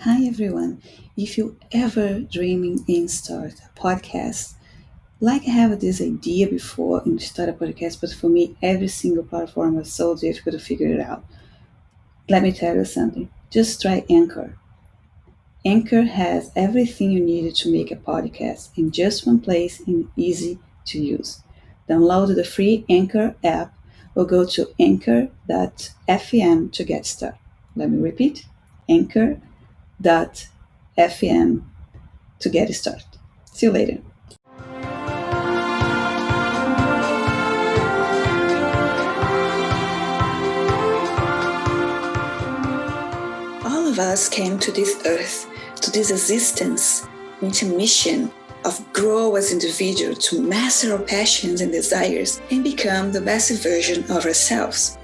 Hi everyone. If you ever dreaming in start a podcast, like I have this idea before in start a podcast, but for me every single platform was so difficult to figure it out. Let me tell you something. Just try Anchor. Anchor has everything you needed to make a podcast in just one place and easy to use. Download the free Anchor app or go to anchor.fm to get started. Let me repeat. Anchor.fm to get started. See you later. All of us came to this earth, to this existence, with a mission of grow as individuals to master our passions and desires and become the best version of ourselves.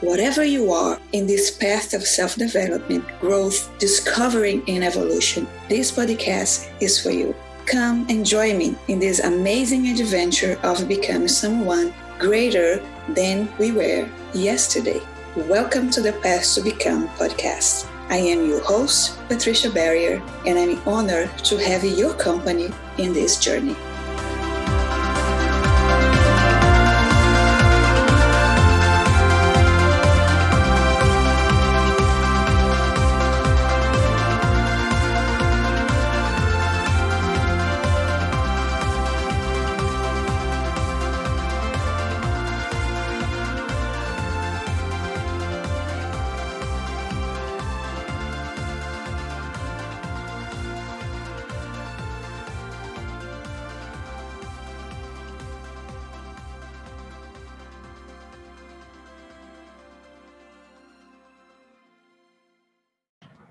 Whatever you are in this path of self-development, growth, discovering, and evolution, this podcast is for you. Come and join me in this amazing adventure of becoming someone greater than we were yesterday. Welcome to the Path to Become podcast. I am your host, Patricia Barrier, and I'm honored to have your company in this journey.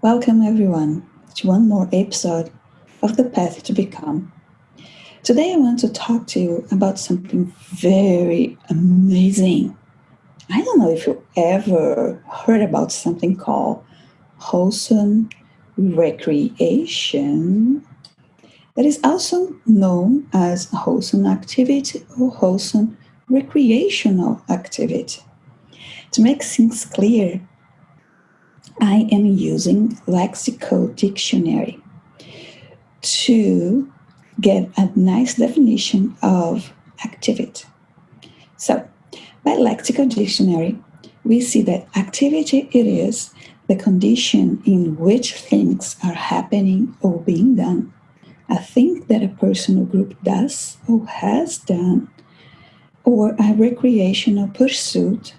Welcome everyone to one more episode of The Path to Become. Today I want to talk to you about something very amazing. I don't know if you ever heard about something called wholesome recreation, that is also known as wholesome activity or wholesome recreational activity. To make things clear, I am using Lexical Dictionary to get a nice definition of activity. So, by Lexical Dictionary, we see that activity it is the condition in which things are happening or being done, a thing that a person or group does or has done, or a recreational pursuit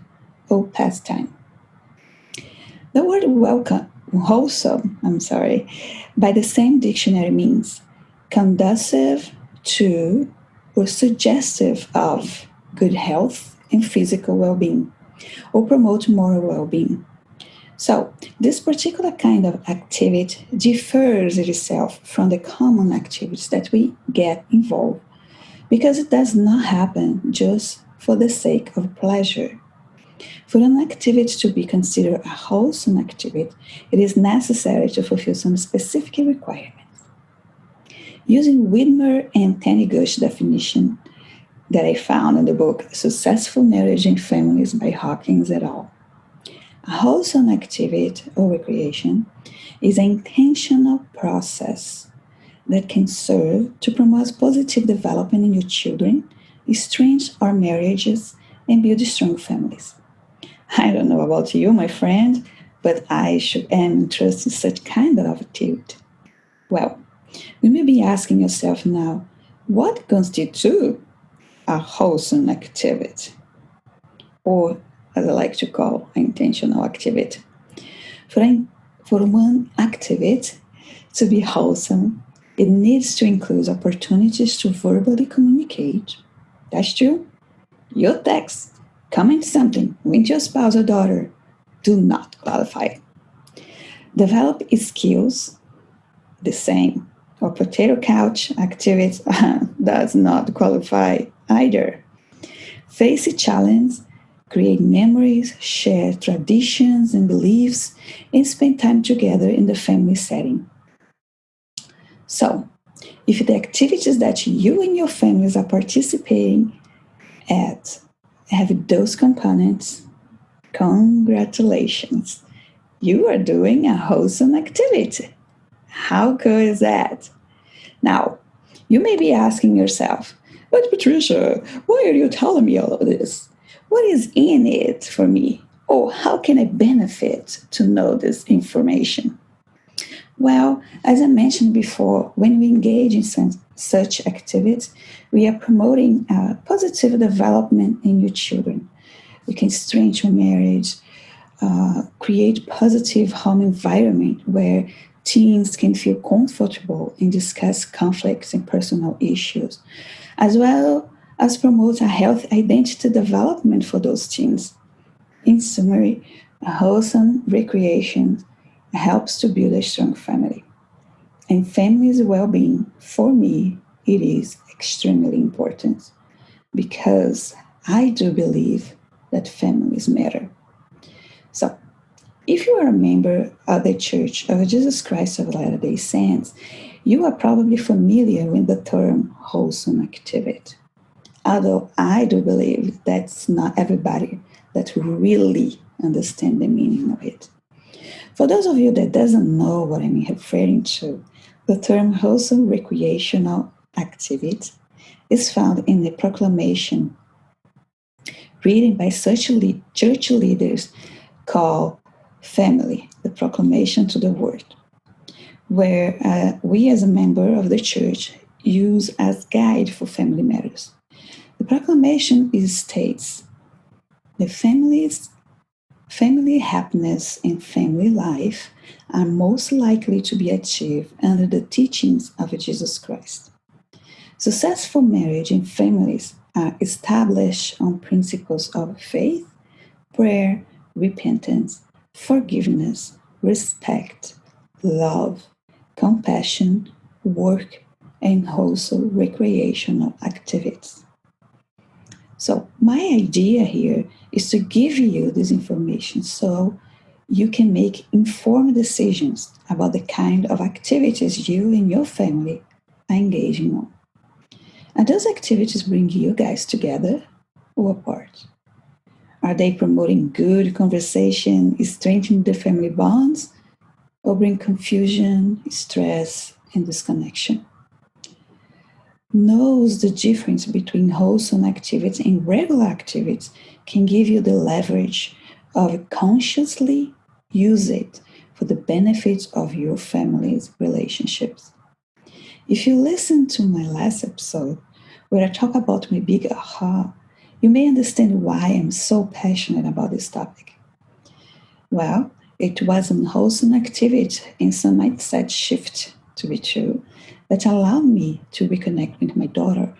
or pastime. The word wholesome, by the same dictionary means conducive to or suggestive of good health and physical well-being, or promote moral well-being. So, this particular kind of activity differs itself from the common activities that we get involved because it does not happen just for the sake of pleasure. For an activity to be considered a wholesome activity, it is necessary to fulfill some specific requirements. Using Widmer and Taniguchi's definition that I found in the book Successful Marriage and Families by Hawkins et al., a wholesome activity or recreation is an intentional process that can serve to promote positive development in your children, strengthen our marriages, and build strong families. I don't know about you, my friend, but I should am interested in such kind of activity. Well, you may be asking yourself now, what constitutes a wholesome activity? Or, as I like to call, intentional activity. For one activity to be wholesome, it needs to include opportunities to verbally communicate. That's true. Your text, comment something with your spouse or daughter do not qualify. Develop skills, the same. Or potato couch activity does not qualify either. Face a challenge, create memories, share traditions and beliefs, and spend time together in the family setting. So, if the activities that you and your families are participating at have those components, congratulations. You are doing a wholesome activity. How cool is that? Now, you may be asking yourself, but Patricia, why are you telling me all of this? What is in it for me? Or how can I benefit to know this information? Well, as I mentioned before, when we engage in such activities, we are promoting positive development in your children. We can strengthen marriage, create positive home environment where teens can feel comfortable and discuss conflicts and personal issues, as well as promote a healthy identity development for those teens. In summary, a wholesome recreation helps to build a strong family. And family's well-being, for me, it is extremely important because I do believe that families matter. So, if you are a member of the Church of Jesus Christ of Latter-day Saints, you are probably familiar with the term wholesome activity. Although I do believe that's not everybody that really understand the meaning of it. For those of you that doesn't know what I'm referring to, the term wholesome recreational activity is found in the proclamation written by such church leaders called Family, the Proclamation to the World, where we as a member of the church use as guide for family matters. The proclamation states the family happiness and family life are most likely to be achieved under the teachings of Jesus Christ. Successful marriage and families are established on principles of faith, prayer, repentance, forgiveness, respect, love, compassion, work, and wholesome recreational activities. So, my idea here is to give you this information so you can make informed decisions about the kind of activities you and your family are engaging on. And those activities bring you guys together or apart? Are they promoting good conversation, strengthening the family bonds, or bring confusion, stress, and disconnection? Knows the difference between wholesome activities and regular activities can give you the leverage of consciously use it for the benefit of your family's relationships. If you listen to my last episode where I talk about my big aha, you may understand why I'm so passionate about this topic. Well, it was an wholesome activity and some mindset shift, to be true, that allowed me to reconnect with my daughter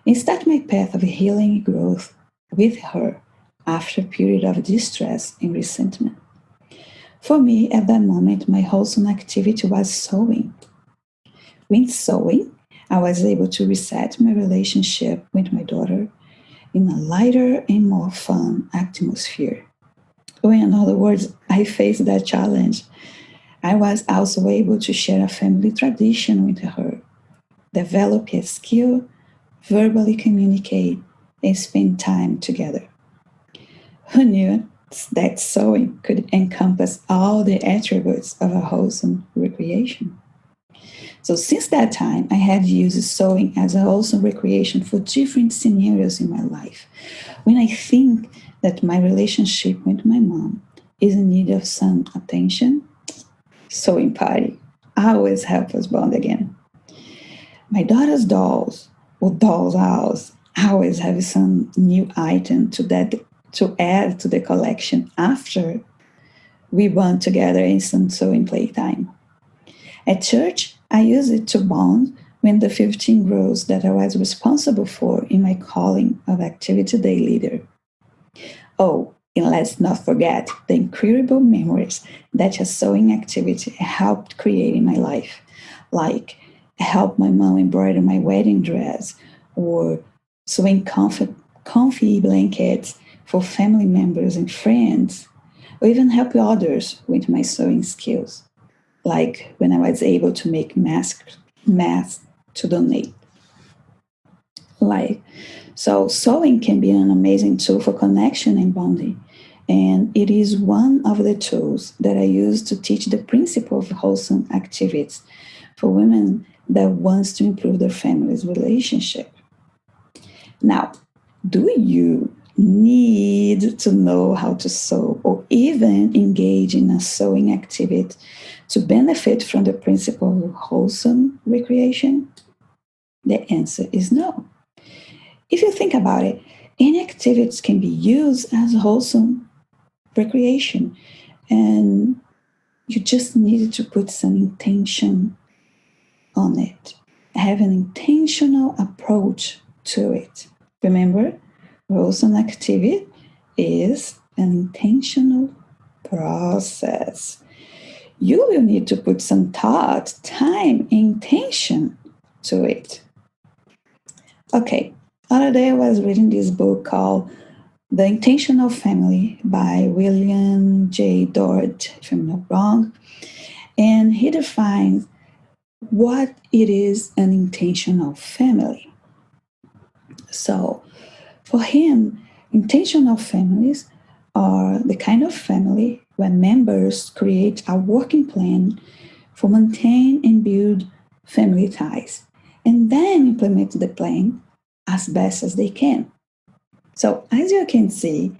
and start my path of healing and growth with her after a period of distress and resentment. For me, at that moment, my wholesome activity was sewing. With sewing, I was able to reset my relationship with my daughter in a lighter and more fun atmosphere. Or in other words, I faced that challenge. I was also able to share a family tradition with her, develop a skill, verbally communicate, and spend time together. Who knew that sewing could encompass all the attributes of a wholesome recreation? So since that time, I have used sewing as a wholesome recreation for different scenarios in my life. When I think that my relationship with my mom is in need of some attention, sewing party always helps us bond again. My daughter's dolls or doll's house always have some new item to add to the collection after we bond together in some sewing playtime. At church, I use it to bond with the 15 girls that I was responsible for in my calling of Activity Day leader. Oh, and let's not forget the incredible memories that a sewing activity helped create in my life, like help my mom embroider my wedding dress or sewing comfy blankets for family members and friends, or even help others with my sewing skills, like when I was able to make masks to donate. So sewing can be an amazing tool for connection and bonding. And it is one of the tools that I use to teach the principle of wholesome activities for women that wants to improve their family's relationship. Now, do you need to know how to sew or even engage in a sewing activity to benefit from the principle of wholesome recreation? The answer is no. If you think about it, any activities can be used as wholesome recreation, and you just needed to put some intention on it. Have an intentional approach to it. Remember, wholesome activity is an intentional process. You will need to put some thought, time, intention to it. Okay, other day I was reading this book called The Intentional Family by William J. Dort, if I'm not wrong. And he defines what it is an intentional family. So, for him, intentional families are the kind of family where members create a working plan for maintain and build family ties and then implement the plan as best as they can. So, as you can see,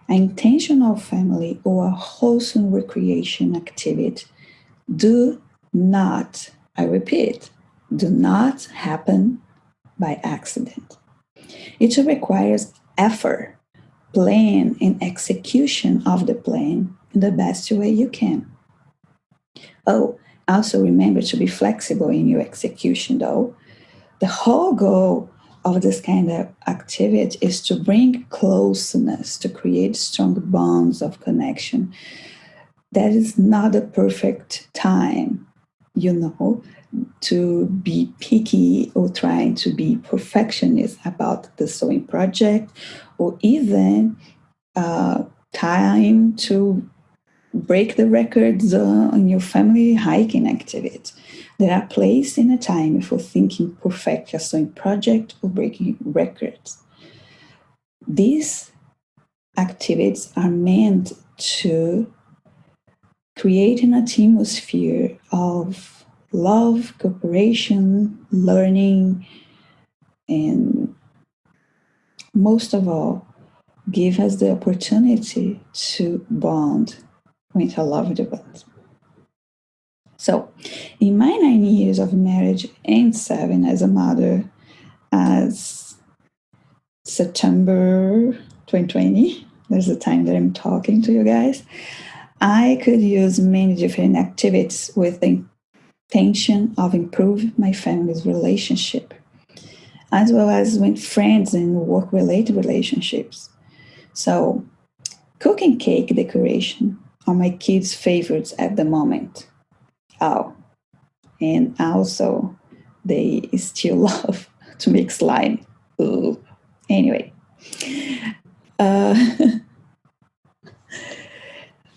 an intentional family or a wholesome recreation activity do not, I repeat, do not happen by accident. It requires effort, plan, and execution of the plan in the best way you can. Oh, also remember to be flexible in your execution, though. The whole goal of this kind of activity is to bring closeness, to create strong bonds of connection. That is not a perfect time, to be picky or trying to be perfectionist about the sewing project, or even time to break the records on your family hiking activity. There are places and a time for thinking perfect a sewing project or breaking records. These activities are meant to create an atmosphere of love, cooperation, learning, and most of all, give us the opportunity to bond with a loved one. So, in my 9 years of marriage and 7 as a mother, as September 2020, there's the time that I'm talking to you guys, I could use many different activities with the intention of improving my family's relationship, as well as with friends and work-related relationships. So, cooking cake decoration are my kids' favorites at the moment. Oh, and also they still love to make slime. Ooh. Anyway, uh,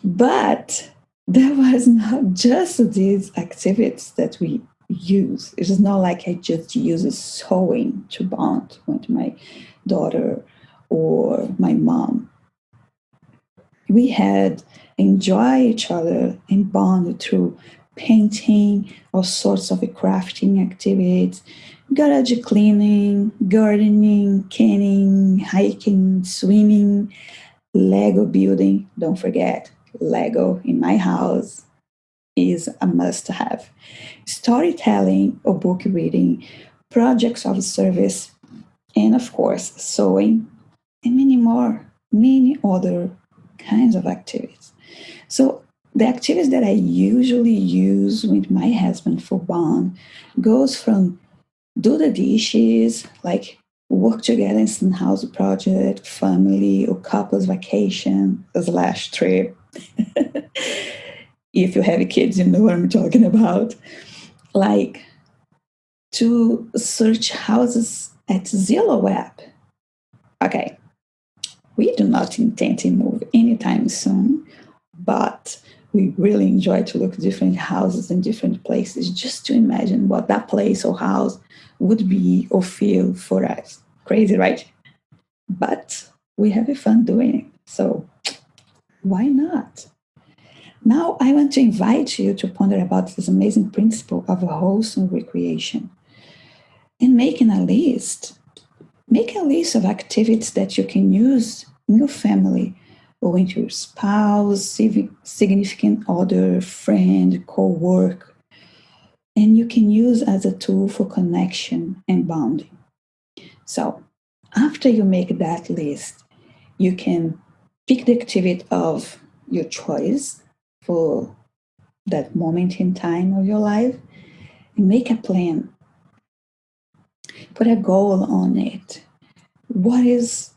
but there was not just these activities that we use. It is not like I just use sewing to bond with my daughter or my mom. We had enjoy each other and bond through painting, all sorts of crafting activities, garage cleaning, gardening, canning, hiking, swimming, Lego building. Don't forget, Lego in my house is a must have. Storytelling or book reading, projects of service, and of course, sewing, and many other kinds of activities. So the activities that I usually use with my husband for bond goes from do the dishes, like work together in some house project, family or couples vacation / trip. If you have kids, you know what I'm talking about. Like to search houses at Zillow app. Okay, we do not intend to move anytime soon, but we really enjoy to look at different houses in different places just to imagine what that place or house would be or feel for us. Crazy, right? But we have fun doing it. So Why not? Now, I want to invite you to ponder about this amazing principle of wholesome recreation and making a list. Make a list of activities that you can use in your family or with your spouse, significant other, friend, co-worker, and you can use as a tool for connection and bonding. So, after you make that list, you can pick the activity of your choice for that moment in time of your life and make a plan. Put a goal on it. What is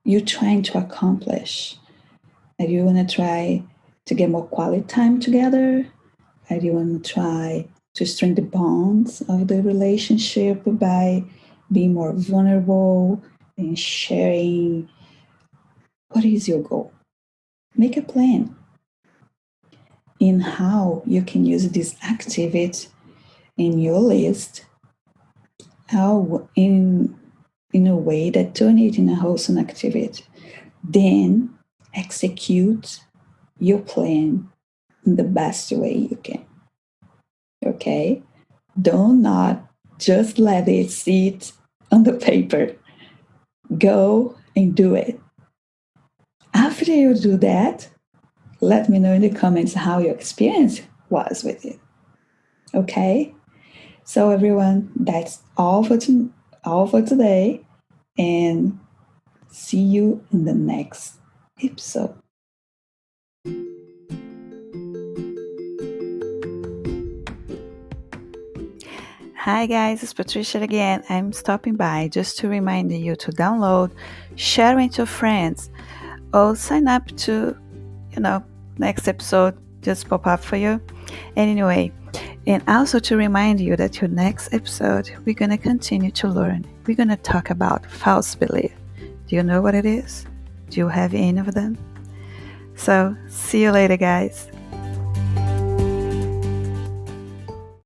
you trying to accomplish? Are you want to try to get more quality time together? Are you want to try to strengthen the bonds of the relationship by being more vulnerable and sharing? What is your goal? Make a plan in how you can use this activity in your list, how in a way that turn it in a wholesome activity. Then execute your plan in the best way you can. Okay? Do not just let it sit on the paper. Go and do it. After you do that, let me know in the comments how your experience was with it. Okay? So everyone, that's all for today, and see you in the next episode. Hi guys, it's Patricia again. I'm stopping by just to remind you to download, share with your friends, or sign up to, next episode just pop up for you. And anyway, and also to remind you that your next episode, we're going to continue to learn. We're going to talk about false belief. Do you know what it is? Do you have any of them? So, see you later, guys.